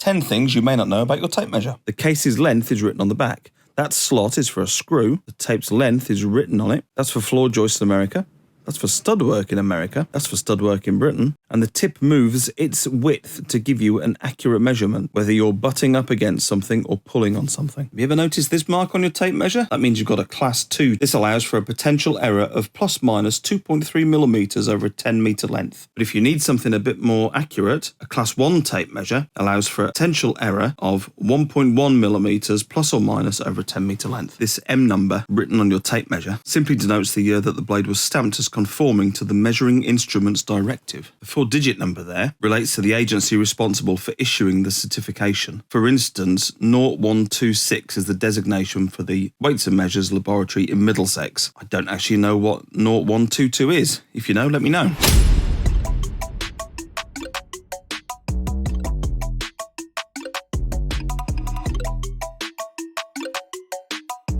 10 things you may not know about your tape measure. The case's length is written on the back. That slot is for a screw. The tape's length is written on it. That's for floor joists in America. That's for stud work in America. That's for stud work in Britain. And the tip moves its width to give you an accurate measurement, whether you're butting up against something or pulling on something. Have you ever noticed this mark on your tape measure? That means you've got a class 2. This allows for a potential error of plus minus 2.3 millimeters over a 10 meter length. But if you need something a bit more accurate, a class 1 tape measure allows for a potential error of 1.1 millimeters plus or minus over a 10 meter length. This M number written on your tape measure simply denotes the year that the blade was stamped as conforming to the Measuring Instruments Directive. The 4-digit number there relates to the agency responsible for issuing the certification. For instance, 0126 is the designation for the Weights and Measures Laboratory in Middlesex. I don't actually know what 0122 is. If you know, let me know.